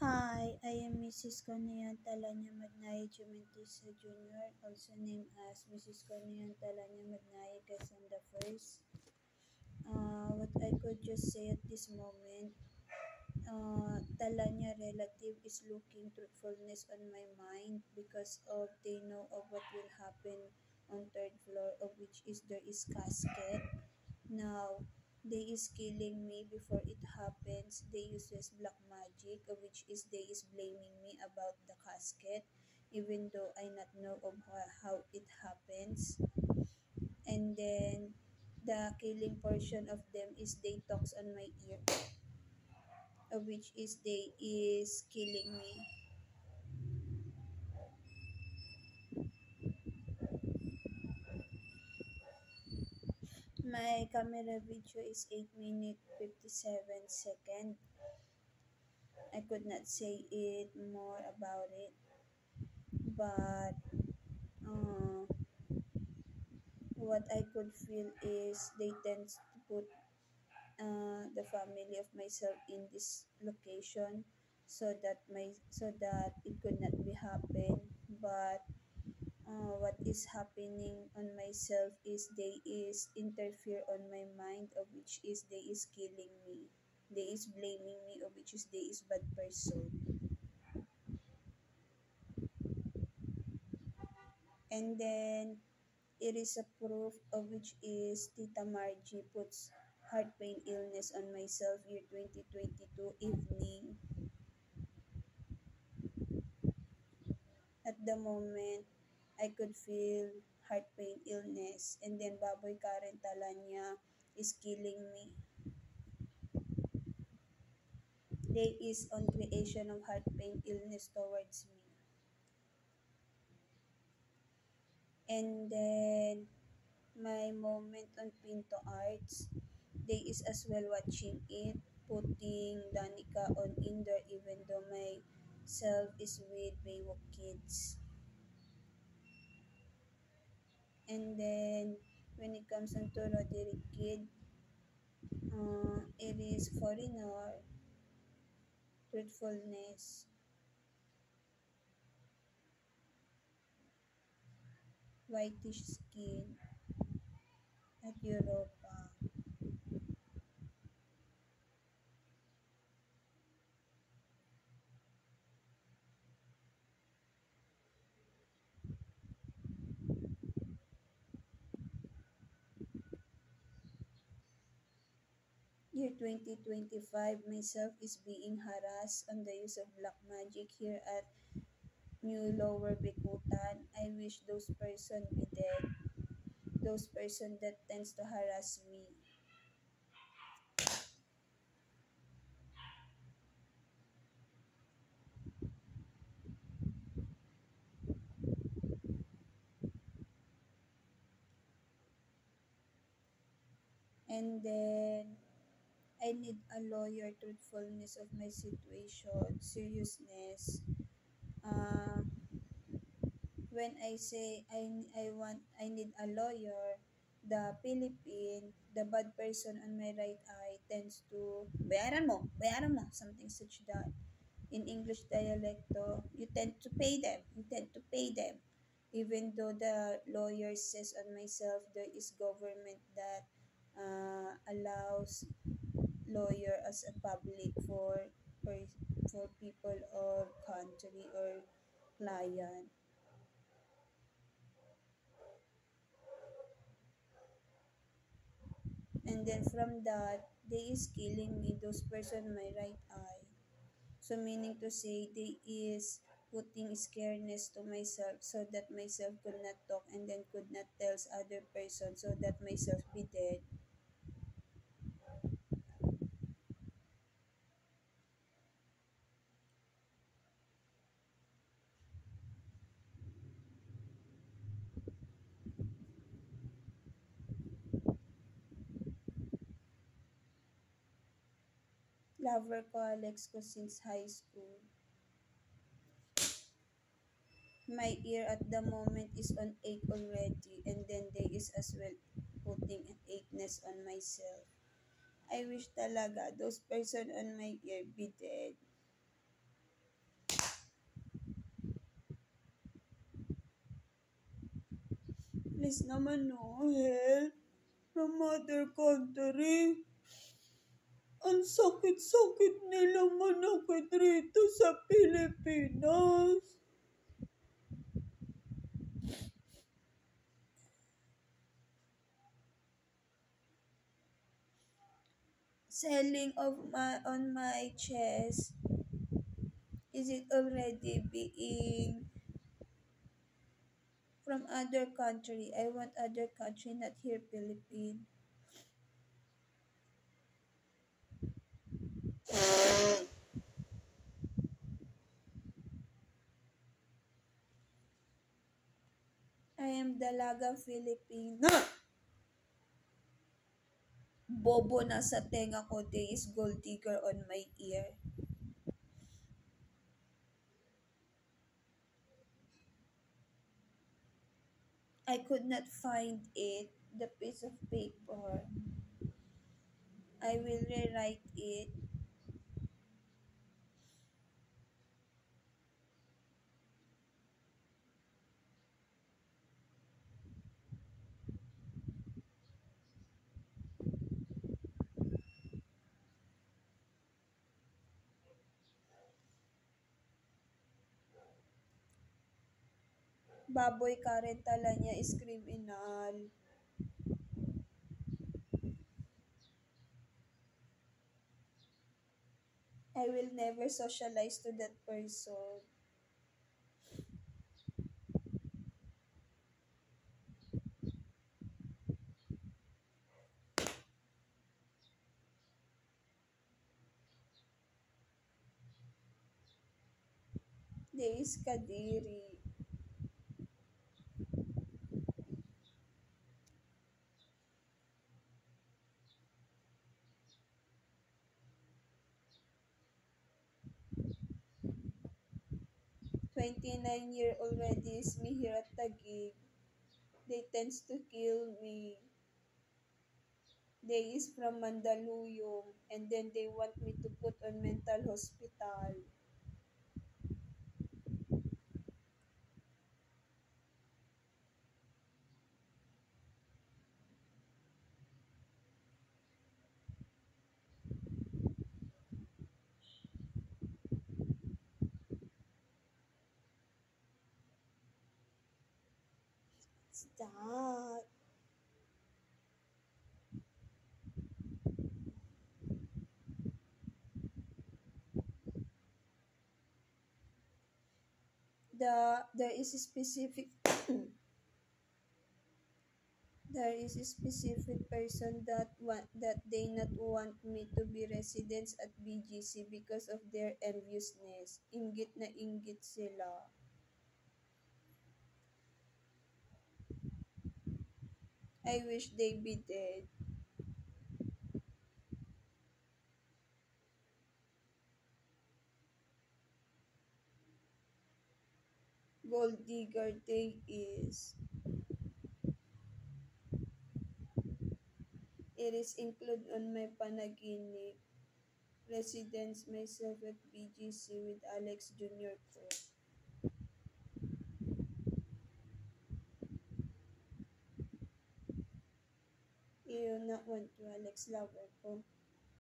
Hi, I am Mrs. Cornean Talanya Magnaye Jumentisa Jr., also named as Mrs. Cornean Talanya Magnaye Quezon the First. What I could just say at this moment, Talanya relative is looking truthfulness on my mind because of they know of what will happen on third floor, of which is there is casket. Now, they is killing me before it happens. They uses black magic, which is they is blaming me about the casket, even though I not know of how it happens. And then the killing portion of them is they talks on my ear, which is they is killing me. My camera video is 8 minutes 57 seconds. I could not say it more about it, but uh, what I could feel is they tend to put the family of myself in this location so that it could not be happen. But what is happening on myself is they is interfere on my mind, of which is they is killing me. They is blaming me, of which is they is bad person. And then it is a proof of which is Tita Margie puts heart pain illness on myself year 2022 evening. At the moment, I could feel heart pain illness, and then Baboy Karen Talanya is killing me. They is on creation of heart pain illness towards me. And then my moment on Pinto Arts, they is as well watching it, putting Danica on indoor even though my self is with Baywalk Kids. And then when it comes on to Roderick Kid, it is foreigner, truthfulness, whitish skin at Europa. Year 2025, myself is being harassed on the use of black magic here at New Lower Bikutan. I wish those person be dead. Those person that tends to harass me. And then I need a lawyer, truthfulness of my situation, seriousness. Uh, when I say I need a lawyer, the Philippine, the bad person on my right eye tends to bayaran mo, something such that. In English dialecto, you tend to pay them, you tend to pay them. Even though the lawyer says on myself there is government that allows lawyer as a public for, for people or country or client. And then from that, they is killing me, those person my right eye. So meaning to say, they is putting scareness to myself so that myself could not talk and then could not tell other person so that myself be dead. Lover ko Alex ko since high school. My ear at the moment is on ache already, and then they is as well putting an ache-ness on myself. I wish talaga those person on my ear be dead. please naman no, help from other country. Ang sakit-sakit nilang manakit rito sa Pilipinas. Selling of my on my chest, is it already being from other country? I want other country, not here Philippines. I am Dalaga Filipino. Bobo na sa tenga ko, there is gold digger on my ear. I could not find it, the piece of paper. I will rewrite it. Baboy Karen tala niya is criminal. I will never socialize to that person. There is Kadiri. 29 year already is me here at Taguig. They tends to kill me. They is from Mandaluyong and then they want me to put on mental hospital. What's that? There is a specific there is a specific person that they not want me to be residents at BGC because of their enviousness. Inggit na inggit sila. I wish they be dead. Gold digger day is. It is included on my panaginip. Residence myself at BGC with Alex Jr. ko. You not want to Alex lover ko.